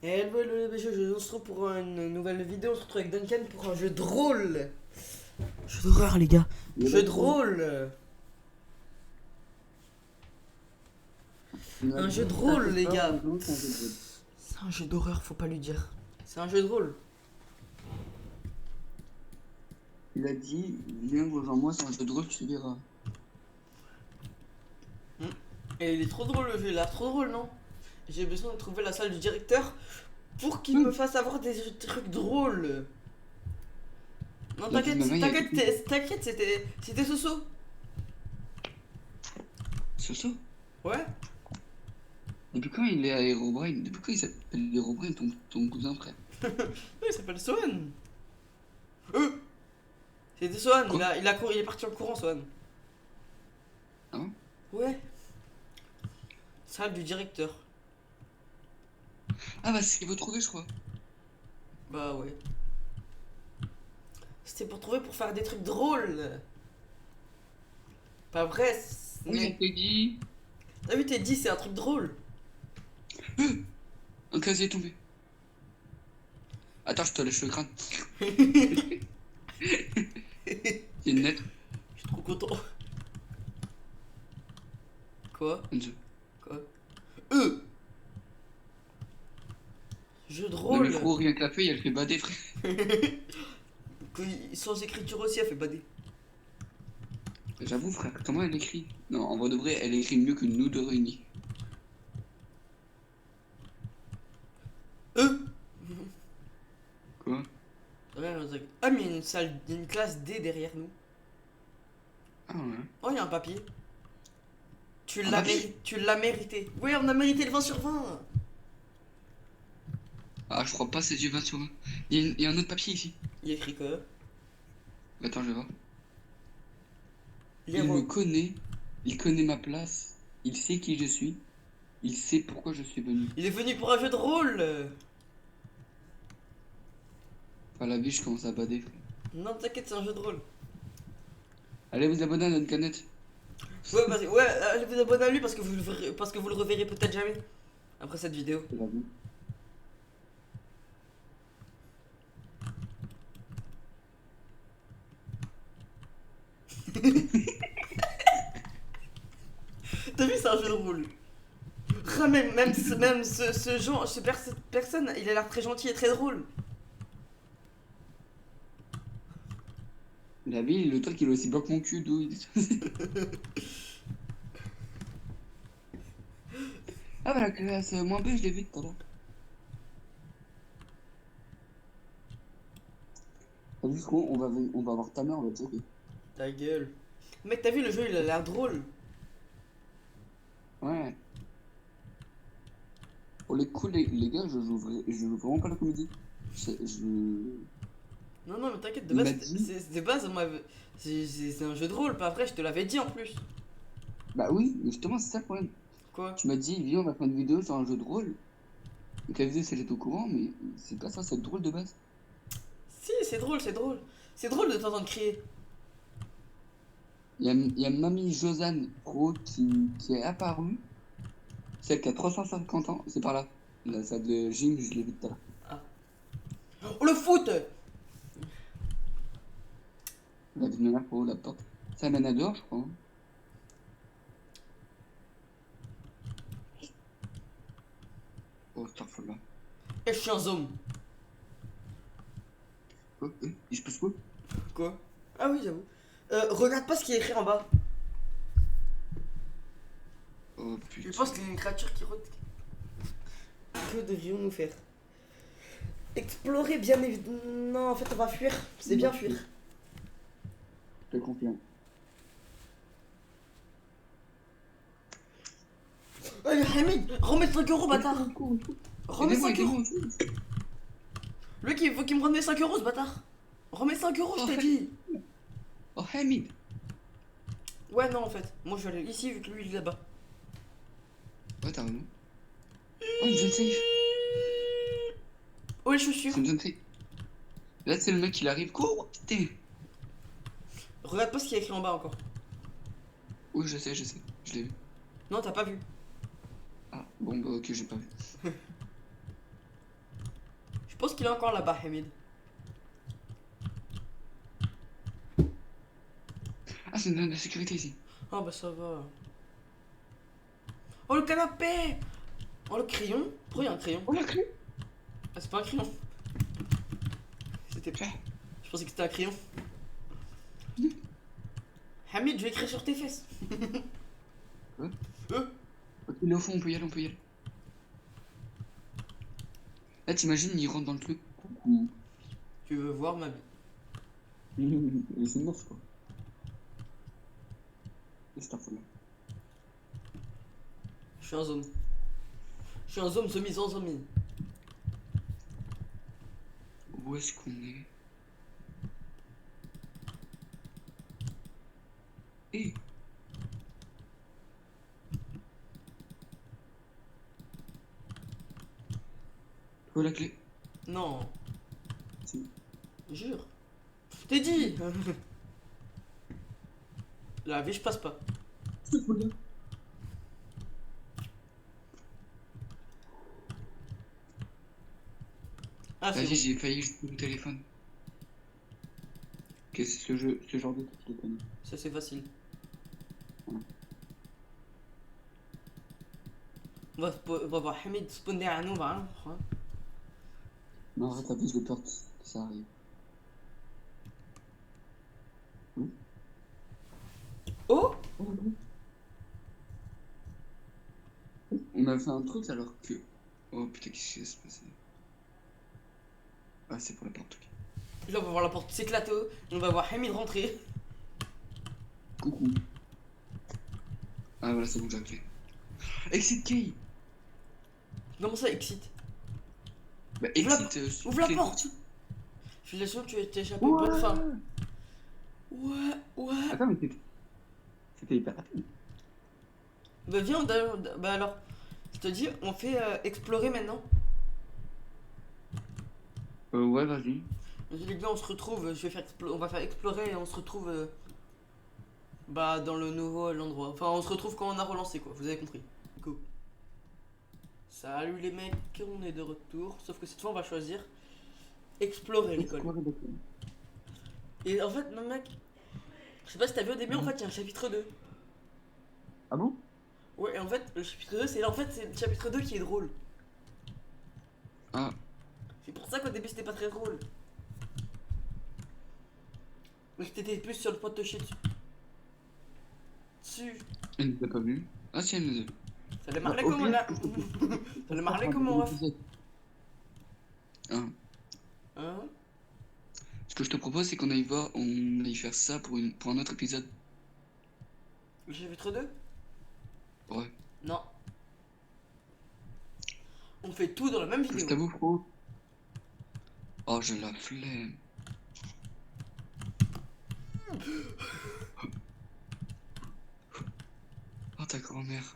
Et hello, hello les jeux, on se retrouve pour une nouvelle vidéo, on se retrouve avec Duncan pour un jeu de rôle. Jeu d'horreur les gars. Jeu de rôle. Un jeu de rôle les gars. C'est un jeu d'horreur, faut pas lui dire. C'est un jeu de rôle. Il a dit, viens rejoins-moi, c'est un jeu de rôle, tu verras. Et il est trop drôle le jeu, il a l'air trop drôle non? J'ai besoin de trouver la salle du directeur pour qu'il me fasse avoir des trucs drôles. Non t'inquiète, t'inquiète, c'était Soso. Soso? Ouais. Depuis quand il est à Herobrine? Depuis quand il s'appelle Herobrine, ton cousin frère? Oui, il s'appelle Swan. C'était Swan, il est parti en courant Swan. Ah bon? Ouais. Salle du directeur. Ah bah c'est ce qu'il veut trouver, je crois. Bah ouais. C'était pour trouver pour faire des trucs drôles. Pas vrai. Oui, Mais on t'a dit. t'as vu, t'es dit, c'est un truc drôle. Un casier est tombé. Attends, je te lèche le crâne. C'est une lettre. Je suis trop content. Quoi? Enzo. Quoi? Jeu de Non mais rôle. frérot, rien que la feuille, elle fait bader, frère. Sans écriture aussi, elle fait bader. J'avoue, frère, comment elle écrit? Non, en vrai de vrai, elle écrit mieux que nous deux réunis. Quoi? Rien, un truc. Ah, mais il y a une salle, il y a une classe D derrière nous. Ah ouais. Oh, il y a un papier. Tu Un l'as papier? tu l'as mérité. Oui, on a mérité le 20 sur 20. Ah, je crois pas, c'est du 20 sur 20. Il y a un autre papier ici. Il écrit que. Attends, je vais voir. Les Il me rôles. connaît, il connaît ma place, il sait qui je suis, il sait pourquoi je suis venu. Il est venu pour un jeu de rôle. Enfin, la vie, je commence à bader, frère. Non, t'inquiète, c'est un jeu de rôle. Allez vous abonner à notre canette. Ouais, ouais, allez vous abonner à lui parce que vous le reverrez peut-être jamais après cette vidéo. C'est la vie. T'as vu, c'est un jeu de rôle. Ah, même ce genre, cette personne, il a l'air très gentil et très drôle. La vie, le truc, il aussi bloque mon cul, d'où il... Ah bah la classe moins B, je l'ai vu tout à l'heure. T'as vu, frérot, on va voir ta mère, on va te dire. Ta gueule. Mec, t'as vu, le jeu, il a l'air drôle. Ouais. Pour les coups, les gars, je joue vraiment pas la comédie. Non, non, mais t'inquiète, de Il base, m'a dit... de base, c'est un jeu de rôle, pas vrai, je te l'avais dit en plus. Bah oui, mais justement, c'est ça le problème. Quoi? Tu m'as dit, viens, on va faire une vidéo sur un jeu de rôle. Donc la vidéo, c'est j'étais au courant, mais c'est pas ça, c'est drôle de base. Si, c'est drôle, c'est drôle. C'est drôle de t'entendre crier. Il y a Mamie Josiane Pro qui est apparue, celle qui a 350 ans, c'est par là. La salle de gym, je l'ai vu tout à l'heure. Ah. Oh, le foot! La vie de ma mère, Pro, la porte. Ça mène à dehors, je crois. Hein. Oh, là. Et je suis un zombie. Quoi? Il se passe quoi? Quoi? Ah oui, j'avoue. Regarde pas ce qui est écrit en bas. Oh Je putain. pense qu'il y a une créature qui rôde. Que devrions-nous faire? Explorer, bien évidemment. Non, en fait, on va fuir. C'est bien fuir. Je te confirme. Allez, Hamid, remets 5 euros, bâtard. Remets 5 euros. Lui, il faut qu'il me remette 5 euros, ce bâtard. Remets 5 euros, je t'ai dit. Oh, Hamid. Ouais, non, en fait. Moi, je vais aller ici, vu que lui, il est là-bas. Ouais, t'as raison. Oh, une zone safe. Oh, les chaussures. C'est une zone safe. Là, c'est le mec, il arrive. Cours, putain. Regarde pas ce qu'il y a écrit en bas encore. Oui, je sais. Je l'ai vu. Non, t'as pas vu. Ah, bon, bah ok, j'ai pas vu. pense qu'il est encore là-bas, Hamid. Ah, c'est une zone de sécurité ici. Ah bah ça va. Oh le canapé. Oh le crayon. Pourquoi il y a un crayon? Oh, la clé. Ah c'est pas un crayon. C'était pas. Je pensais que c'était un crayon. Hamid, je vais écrire sur tes fesses. Ouais. Euh. Ok, il est au fond, on peut y aller, on peut y aller. Là, t'imagines, il rentre dans le truc. Coucou. Tu veux voir ma vie? Mais c'est neuf, quoi. C'est un là. Je suis un zombie. Je suis un zombie semi sans zombie. Où est-ce qu'on est? Eh! Où est la clé? Non, Si. jure. Je t'ai dit. La vie, je passe pas. C'est trop bien. Ah c'est Vas-y, bon. j'ai failli jeter mon téléphone. Qu'est-ce que ce genre de truc, je le connais. Ça c'est facile. Ouais. On va voir Hamid spawn derrière nous, on va rien faire, hein. Non, arrête, t'as plus de peur que ça arrive. Oh. On a fait un truc alors que... Oh putain, qu'est-ce qui s'est passé? Ah, c'est pour la porte, ok. Là on va voir la porte s'éclater. On va voir Hamid rentrer. Coucou. Ah voilà, c'est bon, j'ai la clé. Exit key. Comment ça excite? Bah, Ouvre la- exit... Ouvre la clé. porte. Je suis sûr que tu t'es échappé. Ouais. Bonne fin. Ouais, ouais. Attends, mais c'était hyper rapide. Bah viens, bah alors. Je te dis, on fait explorer maintenant. Ouais, vas-y. Les gars, on se retrouve. Je vais faire on va faire explorer et on se retrouve bah dans le nouveau l'endroit. Enfin, on se retrouve quand on a relancé quoi. Vous avez compris. Go. Salut les mecs, on est de retour. Sauf que cette fois, on va choisir explorer l'école. Et en fait, non mec, je sais pas si t'as vu au début, en fait, il y a un chapitre 2. Ah bon? Ouais, et en fait, le chapitre 2, c'est le chapitre 2 qui est drôle. Ah, C'est pour ça qu'au début, c'était pas très drôle. Mais que t'étais plus sur le point de te chier dessus. elle nous a pas vu. Ah si, elle nous a vu. Ça allait marrer Au comment pire, là? Ça allait marrer comment ref? Hein. Hein? Ce que je te propose, c'est qu'on aille voir, on aille faire ça pour un autre épisode. Le chapitre 2? Ouais. Non. On fait tout dans la même Je vidéo. t'avoue, frérot. Oh, j'ai la flemme. Oh, ta grand-mère.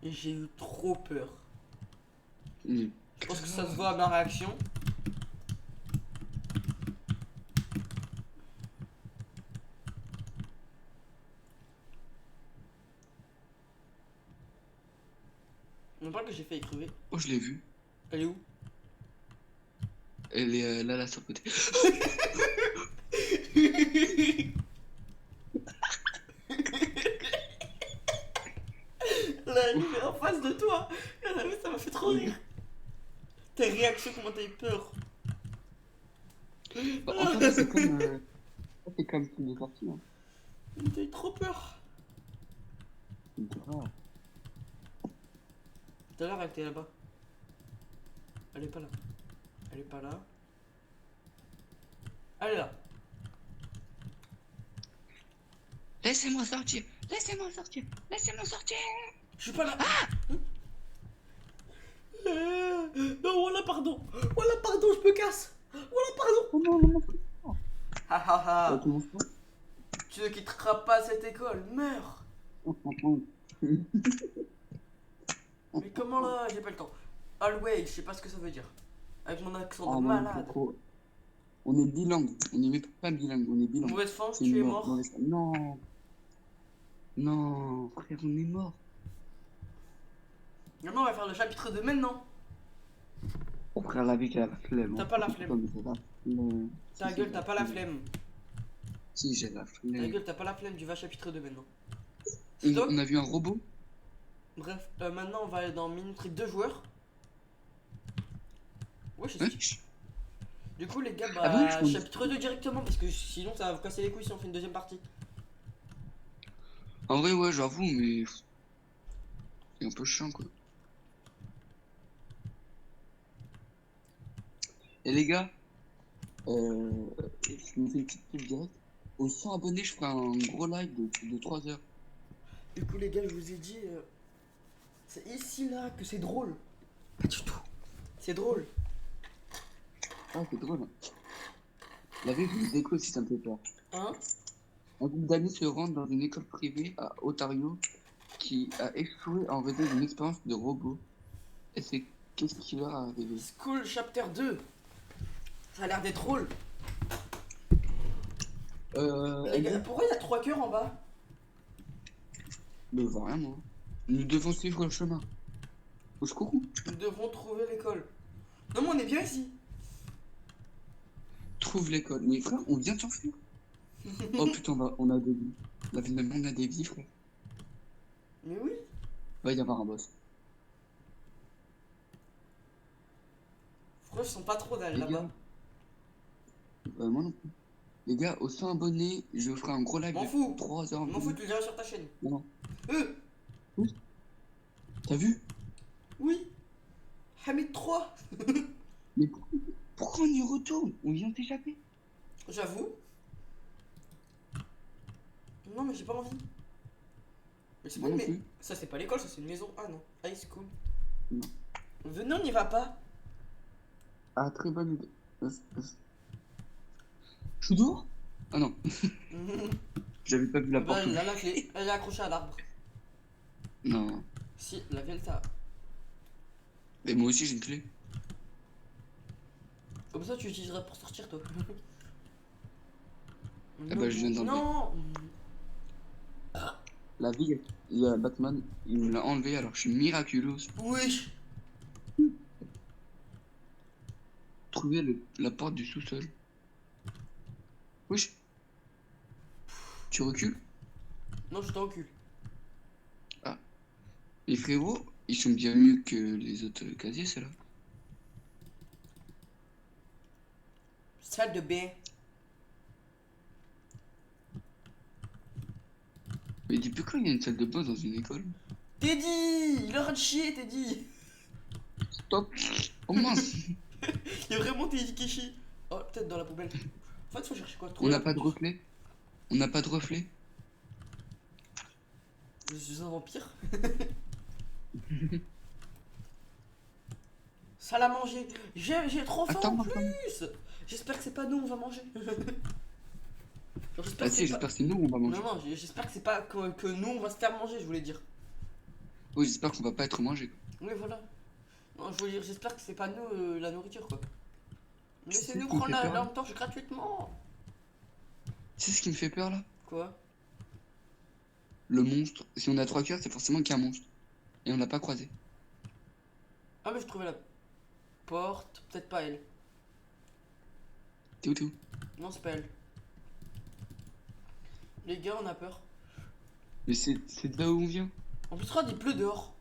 Et j'ai eu trop peur. Mm. Je pense que ça se voit à ma réaction. On parle que j'ai fait crever. Oh, je l'ai vue. Elle est où? Elle est là, sur le côté. Là, elle est en face de toi. Ça m'a fait trop rire. Tes réactions, comment t'as eu peur. Bah, en fait, c'est comme... c'est comme tous les parties, hein. T'as eu trop peur. C'est grave. Tout à l'heure, elle était là-bas. Elle est pas là. Elle est pas là. Elle est là. Laissez-moi sortir. Laissez-moi sortir. Laissez-moi sortir. Je suis pas là. Non, voilà, pardon. Voilà, pardon, je me casse. Voilà, pardon. Oh non, non, non. Ha ha ha. Comment ça? Tu ne quitteras pas cette école. Meurs. Mais comment là? J'ai pas le temps. Always, je sais pas ce que ça veut dire. Avec mon accent de Ah non, malade. Coco. On est bilingue. On n'est même pas bilingue, on est bilingue. Mauvaise fin, C'est tu es mort. mort. Non. Non, frère, on est mort. Maintenant, on va faire le chapitre 2 maintenant. Oh frère, la vie, t'as la flemme. T'as Hein. pas la flemme. Comme ça, flemme. Ta Si, gueule, j'ai t'as la pas la flemme. flemme. Si, j'ai la Ta flemme. gueule, t'as pas la flemme, tu vas chapitre 2 maintenant. Stop. On a vu un robot? Bref, maintenant on va aller dans Minitree 2 joueurs. Ouais, je Ouais. sais. Du coup, les gars, Ah bah oui, je bah, pense. chapitre 2 directement parce que sinon ça va vous casser les couilles si on fait une deuxième partie. En vrai, ouais, j'avoue, mais c'est un peu chiant, quoi. Et les gars, je me fais une petite pub direct. Aux 100 abonnés, je ferai un gros live de 3 heures. Du coup, les gars, je vous ai dit, c'est ici là que c'est drôle. Pas du tout. C'est drôle. Ah, c'est drôle. Hein. La vie, je vous déco si ça me fait peur. Hein? Un groupe d'amis se rend dans une école privée à Ontario qui a échoué en raison d'une expérience de robot. Et c'est qu'est-ce qui leur est arrivé? School Chapter 2. Ça a l'air d'être drôle. Les gars, MD, pourquoi il y a 3 cœurs en bas? mais vraiment. Nous devons suivre le chemin. Au secours. Nous devrons trouver l'école. Non, mais on est bien ici. Trouve l'école. Mais frère, on vient de s'enfuir. Oh putain, on a des vies. La vie de même, on a des vies, frère. Mais oui. Va y avoir un boss. Pourquoi ils sont pas trop d'aller Les là-bas? gars, moi non plus. Les gars, aux 100 abonnés, je ferai un gros live M'en de fous. 3 heures. M'en fous, tu le diras sur ta chaîne. Non. Euh, Oui. T'as vu? oui. Hamid 3. Mais pourquoi on y retourne? On vient d'échapper. J'avoue. Non, mais j'ai pas envie. Mais c'est Moi pas non mais plus. ça c'est pas l'école, ça c'est une maison. Ah non, high school. Non. Venez, on n'y va pas. Ah, très bonne idée. Je suis dehors? Ah non, j'avais pas vu la porte. Bah, là, la clé, elle est accrochée à l'arbre. Non. Si, la vieille t'as. Mais moi aussi j'ai une clé. Comme ça, tu utiliseras pour sortir, toi. Ah bah je viens d'enlever. Non. La vie, il y a Batman, il me l'a enlevé alors je suis miraculeux. Wesh. Trouver la porte du sous-sol. Wesh. Tu recules? Non, je t'encule. Ah. Les frérots, ils sont bien mieux que les autres casiers, ceux-là. Salle de bain. Mais depuis quand il y a une salle de bain dans une école? Teddy, il arrête de chier, Teddy. Stop. Oh mince. Il y a vraiment Teddy qui chie. Oh, peut-être dans la poubelle. En fait, faut chercher quoi? On n'a pas de reflet? On n'a pas de reflet? Je suis un vampire. Ça l'a mangé. J'ai trop faim Attends, en attends. plus. J'espère que c'est pas nous, on va manger. Genre, j'espère Ah que si, c'est j'espère pas... que c'est nous on va manger. Non, non, j'espère que c'est pas que nous, on va se faire manger, je voulais dire. Oui, j'espère qu'on va pas être mangé. Oui, voilà. Non, je voulais dire, j'espère que c'est pas nous la nourriture, quoi. Tu sais Laissez-nous ce qui me prendre fait la peur, là lampe torche gratuitement. Tu sais ce qui me fait peur là? Quoi? Le monstre. Si on a 3 cœurs, c'est forcément qu'il y a un monstre. Et on l'a pas croisé. Ah, mais je trouvais la porte. Peut-être pas elle. T'es où? Non, c'est pas elle. Les gars, on a peur. Mais c'est de là où on vient. En plus, regarde, il pleut dehors.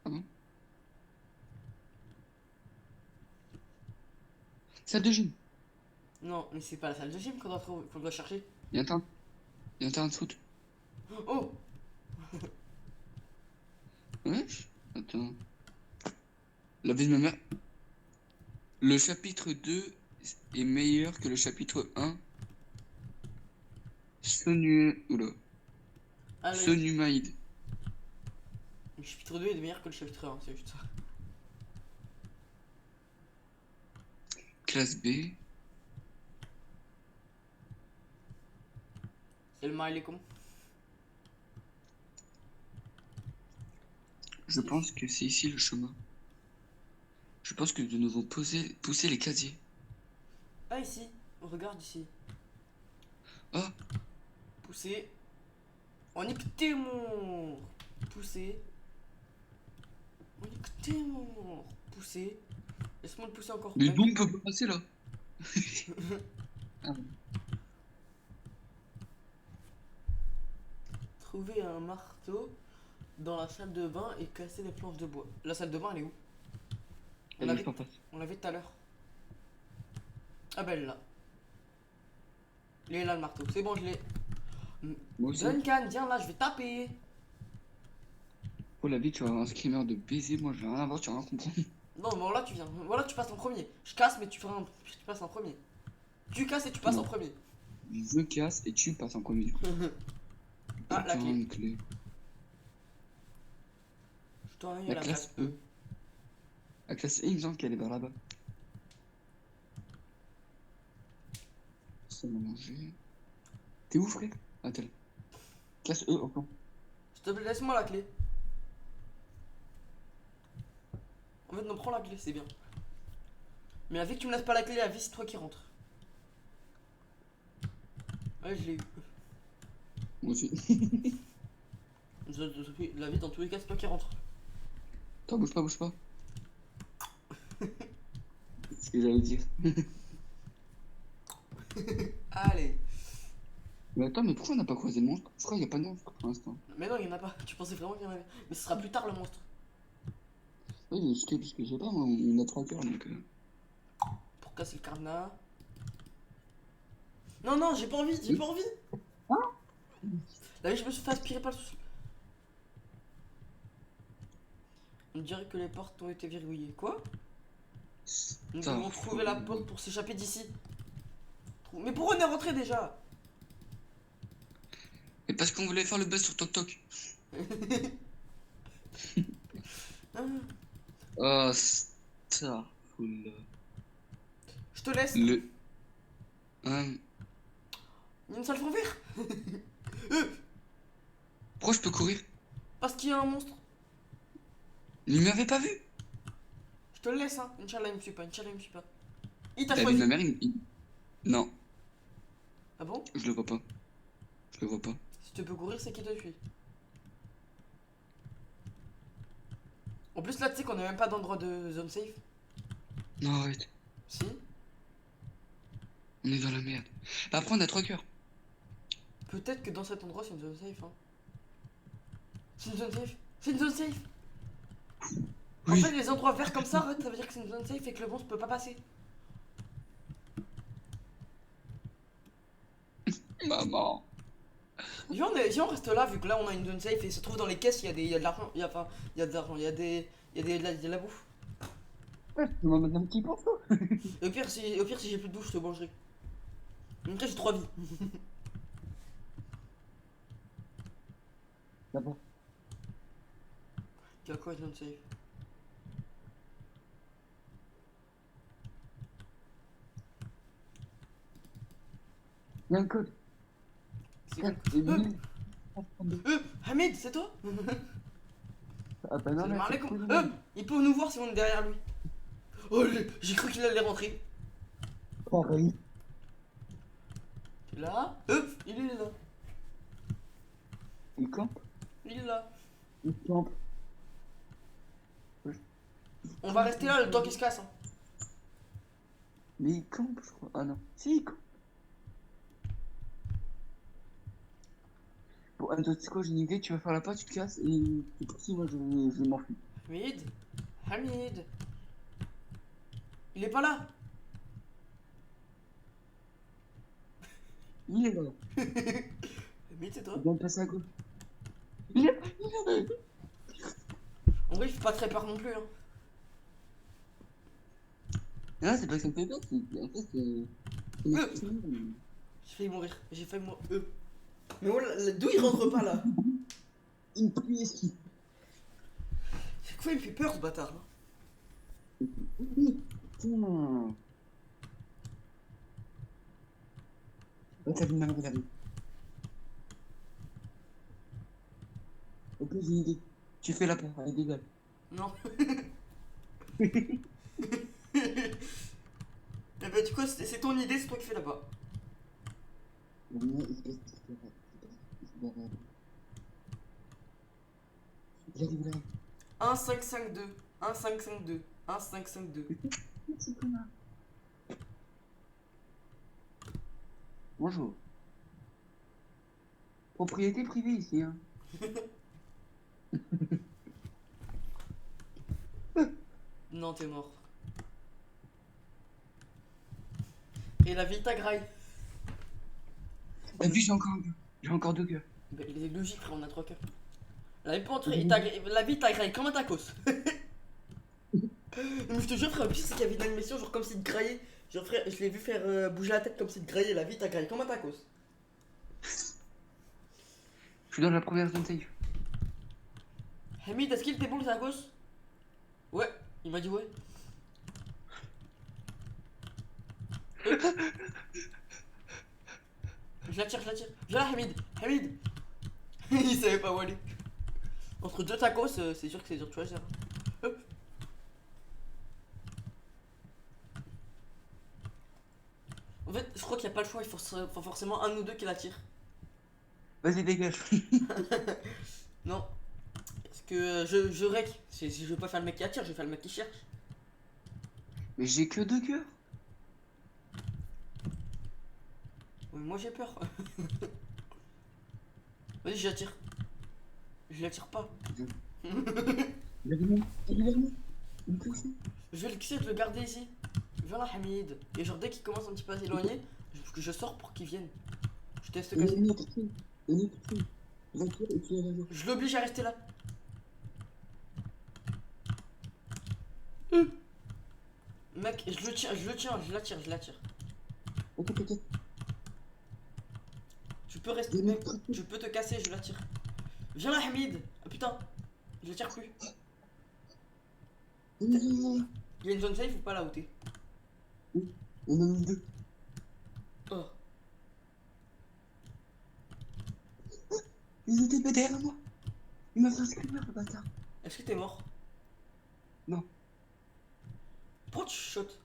Ah bon? Salle de gym. Non, mais c'est pas la salle de gym qu'on doit chercher. Il y a un terrain de foot. Oh! Ouais? Attends. La vie de ma mère. Le chapitre 2 est meilleur que le chapitre 1. Oula. Allez, Sonumaïd. le chapitre 2 est meilleur que le chapitre 1, c'est juste ça. Classe B. Salam alaikum. Je pense que c'est ici le chemin. Je pense que nous devons pousser les casiers. Ah, ici. Regarde ici. Ah, Pousser. On est que mort. Pousser. On est que mort. Pousser. Laisse-moi le pousser encore. Mais bon, on peut pas passer là. Ah, Trouver un marteau dans la salle de bain et casser les planches de bois. La salle de bain, elle est où? elle est juste en face. On l'avait tout à l'heure. Ah bah elle est là. Il est là le marteau. C'est bon, je l'ai. Moi aussi. Duncan, viens là, je vais taper. Oh la vie, tu vas avoir un screamer de baiser. Moi, je vais rien avoir, tu vas rien comprendre. Non, bon là tu viens. Voilà, tu passes en premier. Je casse, mais tu passes en premier. Tu casses et tu passes Non. en premier. Je casse et tu passes en premier. Ah, la Putain, clé. une clé. Je dois aller La à la classe classe E. La classe E, il me semble qu'elle est vers là-bas. Ça m'a mangé. T'es où, frère? Attends. Classe E, au fond. S'il te plaît, laisse-moi la clé. En fait, non, prends la clé, c'est bien. Mais la vie que tu me laisses pas la clé, la vie c'est toi qui rentres. Ouais, je l'ai eu. Moi aussi. La vie, dans tous les cas, c'est toi qui rentres. Attends, bouge pas, bouge pas. C'est ce que j'allais dire. Allez. Mais attends, mais pourquoi on n'a pas croisé le monstre? Je crois qu'il n'y a pas de monstre pour l'instant. Mais non, il y en a pas. Tu pensais vraiment qu'il y en avait. Mais ce sera plus tard le monstre. Oui, parce que je sais pas, on a 3 cœurs donc. Pour casser le cadenas. Non, non, j'ai pas envie, j'ai Oui. pas envie. La vie, je me suis fait aspirer par le sous. On dirait que les portes ont été verrouillées. Quoi? Nous Putain, devons trouver la porte pour s'échapper d'ici. Mais pourquoi on est rentré déjà? Et parce qu'on voulait faire le buzz sur Tok Tok. Ah, Oh, ça. Cool. je te laisse. Le. Il y a une salle fond vert. Pourquoi je peux courir? Parce qu'il y a un monstre. Il m'avait pas vu. Je te le laisse, hein. Inch'Allah, il me suit pas. Inch'Allah, il me suit pas. Il t'a T'as vu choisi. ma mère Non, Ah bon? je le vois pas. Je le vois pas. Si tu peux courir, c'est qu'il te suit. En plus, là, tu sais qu'on est même pas d'endroit de zone safe. Non, arrête. Si. On est dans la merde. Bah, après, on a 3 cœurs. Peut-être que dans cet endroit, c'est une zone safe, hein. C'est une zone safe. C'est une zone safe. En Oui. fait, les endroits verts comme ça, arrête, ça veut dire que c'est une zone safe et que le monstre peut pas passer. Maman. Viens, on reste là, vu que là, on a une zone safe et se trouve dans les caisses, il y a de l'argent. Enfin, il y a de l'argent, il y a de la bouffe. Ouais, tu m'en mets un petit peu. Et au pire, si j'ai plus de bouffe, je te mangerai. Donc là, j'ai 3 vies. D'abord. Il y a quoi, zone safe? Il y a un code. C'est quoi? 4 et 1032. Hamid, c'est toi? Ah bah non, Salam mais c'est alaikum. cool. Il peut nous voir si on est derrière lui. Oh, j'ai cru qu'il allait rentrer. Pareil. Là, il est là. Il campe. Il est là. Il campe. On va rester là le temps qu'il se casse. Hein. Mais il campe, je crois. Ah non. Si, il campe. Bon, attends, tu sais quoi, j'ai une idée, tu vas faire la pâte, tu te casses et tu poursuis, moi je m'enfuis. Hamid. Hamid. Il est pas là. Il est là. Hamid, c'est toi. Il vient de passer à gauche. Il est là. En vrai, il fait pas très peur non plus. Hein. Non, c'est pas que ça me fait peur, c'est. En fait, c'est. J'ai failli mourir. J'ai failli mourir. Mais oh, d'où il rentre pas là? Il me plie ici. C'est quoi, il me fait peur ce bâtard là? Putain. Oh, t'as vu ma mère, elle. Ok, j'ai une idée. Tu fais la peur, elle est dégage. Non. Eh ben, du coup, c'est ton idée, c'est toi qui fais là-bas. J'arrive là. 1, 5, 5, 2. 1, 5, 5, 2. 1, 5, 5, 2. ce connard. Bonjour. Propriété privée ici, hein. Non, t'es mort. Et la vie t'agraille. T'as vu, j'ai encore 2 cœurs. Bah, il est logique, frère, on a 3 cœurs. La vie peut entrer, la vie t'agraille comme un tacos. Mais je te jure, frère, le pire, c'est qu'il y avait une animation, genre comme s'il te graillait. Genre, frère, je l'ai vu faire bouger la tête comme s'il te graillait. La vie t'agraille comme un tacos. Je suis dans la première zone safe. Hamid, est-ce qu'il était bon le tacos? Ouais, il m'a dit ouais. Je la tire, je la tire. Viens là, Hamid. Hamid. Il savait pas où aller. Entre deux tacos, c'est sûr que c'est dur de choisir. Hop. En fait, je crois qu'il n'y a pas le choix, il faut forcément un ou deux qui la tire. Vas-y, dégage. Non. Parce que je rec. Si je veux pas faire le mec qui attire, je vais faire le mec qui cherche. Mais j'ai que 2 cœurs. Oui, moi j'ai peur. Vas-y, je la tire. Je la tire pas. Je vais essayer de le garder ici. Viens là, Hamid. Et genre, dès qu'il commence un petit peu à s'éloigner, je sors pour qu'il vienne. Je te laisse te casser. Je l'oblige à rester là. Mec, je le tiens, je la tire. Tu peux rester, mec, je peux te casser, je la tire. Viens là, Hamid. Ah putain, je la tire plus. Il y a une zone safe ou pas là où t'es? On en a 2. Oh. Ils étaient derrière moi. Il m'a fait un screamer, le bâtard. Est-ce que t'es mort? Non. Pourquoi tu shottes?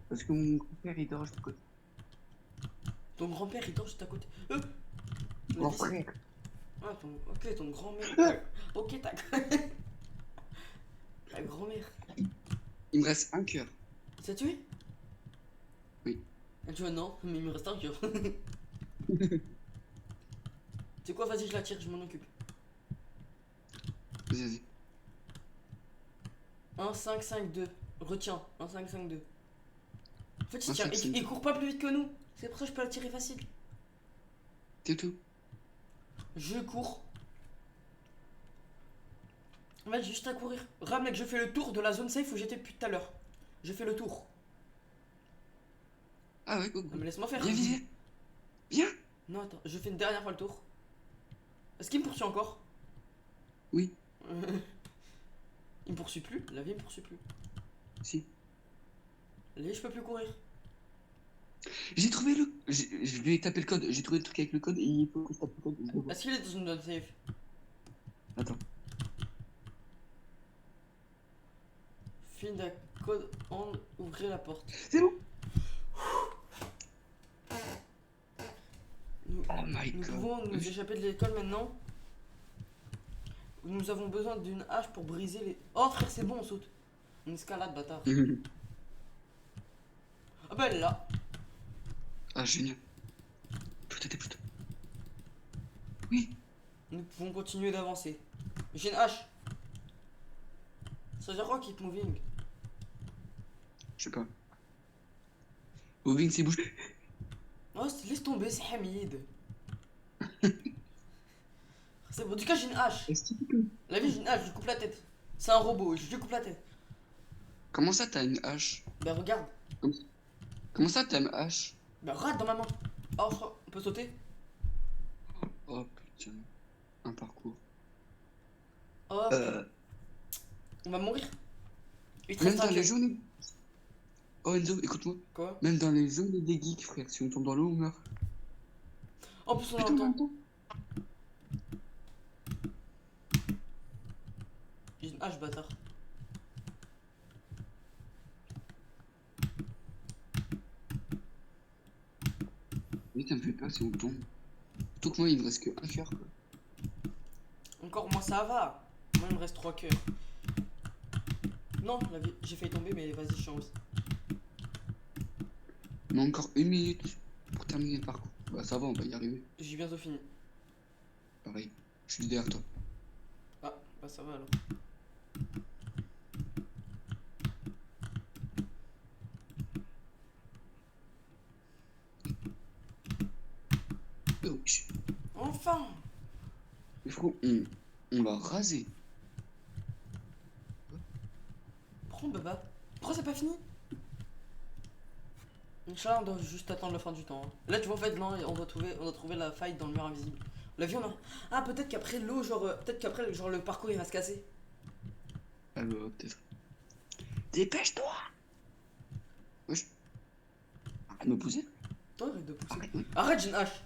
Parce que mon père il dort juste à côté. Ton grand-père il dort juste à côté. Mon frère. Ah, ok, ton grand-mère. Ok, ta grand-mère. Il me reste un cœur. Il t'a tué? Oui. Ah, tu vois, non, mais il me reste un cœur. C'est quoi, vas-y, je la tire, je m'en occupe. Vas-y. 1, 5, 5, 2. Retiens, 1, 5, 5, 2. En fait, 1, 5, 5, il court pas plus vite que nous. C'est pour ça que je peux la tirer facile. C'est tout. Je cours. En fait, j'ai juste à courir. Ram, mec, je fais le tour de la zone safe où j'étais depuis tout à l'heure. Je fais le tour. Ah ouais, go, go. Non, mais laisse-moi faire. Viens. Viens. Non, attends, je fais une dernière fois le tour. Est-ce qu'il me poursuit encore? Oui. Il me poursuit plus? La vie me poursuit plus. Si. La vie, je peux plus courir. J'ai trouvé le... Je vais taper le code. J'ai trouvé le truc avec le code et il faut que je tape le code. Est-ce qu'il est dans une zone safe? Attends. Find a code and ouvrez la porte. C'est bon. Nous, Oh my nous god. pouvons nous échapper de l'école maintenant. Nous avons besoin d'une hache pour briser les... Oh frère, c'est bon, on saute. On escalade, bâtard. Ah bah elle est là. Ah génial. Putain. Oui. Nous pouvons continuer d'avancer. J'ai une hache. Ça veut dire quoi, keep moving? Je sais pas. Moving, c'est bouge. Oh, laisse tomber, c'est Hamid. C'est bon, en tout cas j'ai une hache. La vie, j'ai une hache, je lui coupe la tête. C'est un robot, je lui coupe la tête. Comment ça t'as une hache? Bah regarde. Comment ça t'as une hache? Bah regarde dans ma main. Oh, je crois, on peut sauter? Oh putain. Un parcours. Hop. On va mourir. Il te Même reste un dans les cœur. zones... Oh Enzo, écoute-moi. Quoi? Même dans les zones des geeks, frère, si on tombe dans l'eau, on meurt. En plus on Putain, entend. J'ai une hache, bâtard. Oui, ça me fait peur si on tombe. Surtout que moi, il me reste que un cœur, quoi. Encore moi ça va. Moi il me reste 3 cœurs. Non, j'ai failli tomber, mais vas-y, je suis en hausse. On a encore 1 minute pour terminer le parcours. Bah ça va, on va y arriver. J'ai bientôt fini. Pareil, je suis derrière toi. Ah, bah ça va alors. Oh, Enfin. mais frérot, on l'a rasé. Prends Baba. Pourquoi c'est pas fini? Inch'Allah, on doit juste attendre la fin du temps. Hein. Là, tu vois, en fait, non, on doit trouver la faille dans le mur invisible. On l'a vu, on a. Ah, peut-être qu'après l'eau, genre. Peut-être qu'après, genre, le parcours il va se casser. Alors, peut-être. Dépêche-toi! Wesh. Arrête de me pousser. Toi, arrête de pousser. Arrête, j'ai une hache.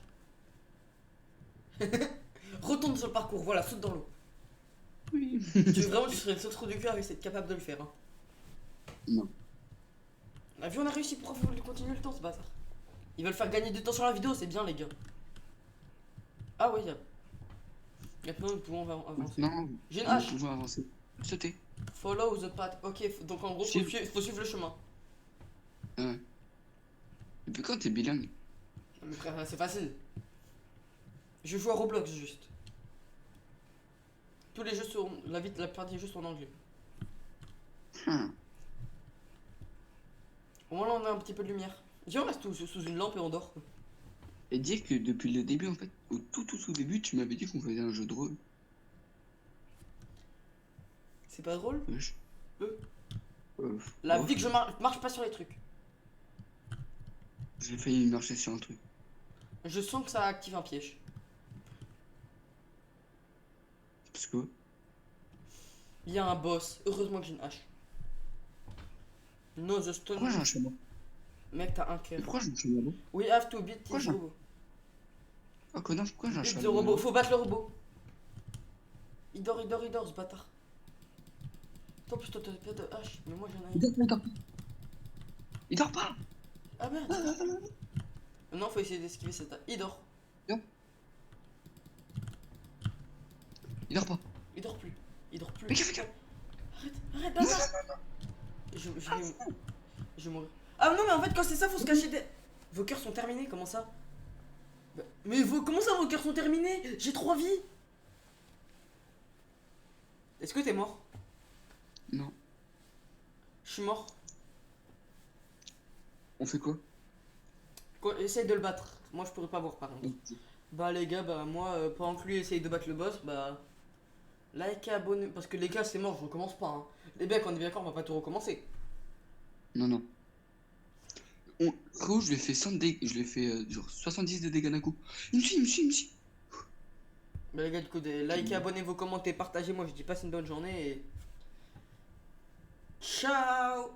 Retourne sur le parcours, voilà, saute dans l'eau. Oui. Vraiment, tu serais le seul trou du cœur et c'est capable de le faire. Hein. Non. On a vu, on a réussi. Pourquoi vous voulez continuer le temps, ce bâtard? Ils veulent faire gagner du temps sur la vidéo, c'est bien, les gars. Ah, ouais, maintenant, nous pouvons avancer. Maintenant, J'ai une nous hache. pouvons avancer. Sauter. Follow the path. Ok, donc en gros, faut suivre le chemin. Ouais. Depuis quand t'es bilingue? Non, mais frère, c'est facile. Je joue à Roblox juste. Tous les jeux sont. La plupart des jeux sont en anglais. Au moins là, on a un petit peu de lumière. Viens, on reste sous une lampe et on dort. Et dire que depuis le début, en fait, au tout début, tu m'avais dit qu'on faisait un jeu de rôle. C'est pas drôle? Wesh. La Oh, vie que je marche pas sur les trucs. j'ai failli marcher sur un truc. Je sens que ça active un piège. Parce que. Il y a un boss. Heureusement que j'ai une hache. No, the stone. Pourquoi j'ai un chameau? Mec, t'as un cœur. Pourquoi j'ai un chameau? We have to beat Pourquoi this j'ai un- robot. Oh connard, pourquoi j'ai un Beat the chameau? robot. Faut battre le robot. Il dort, ce bâtard. Toi, en plus, toi, t'as pas de hache. Mais moi, j'en ai une. Il dort pas. Il dort pas. Ah merde. Non, faut essayer d'esquiver cette hache. Il dort. Il dort pas. Il dort plus. Il dort plus. Mais qu'est-ce que Arrête, bâtard. Je vais mourir. Ah non, mais en fait, quand c'est ça, faut se cacher des. Vos cœurs sont terminés, comment ça? Mais comment ça, vos cœurs sont terminés? J'ai 3 vies. Est-ce que t'es mort? Non. Je suis mort. On fait quoi? Quoi, essaye de le battre. Moi, je pourrais pas voir, par contre. Bah, les gars, bah, moi, pendant que lui essaye de battre le boss, bah. Like et abonnez. Parce que les gars, c'est mort, je recommence pas. Hein. Les mecs, on est bien d'accord, on va pas tout recommencer. Non. Frérot, je lui ai fait 100 dégâts. Je lui ai fait genre 70 de dégâts d'un coup. Il me suit. Bah, les gars, du coup, likez, abonnez-vous, commentez, partagez. Moi, je dis passe une bonne journée et. Ciao!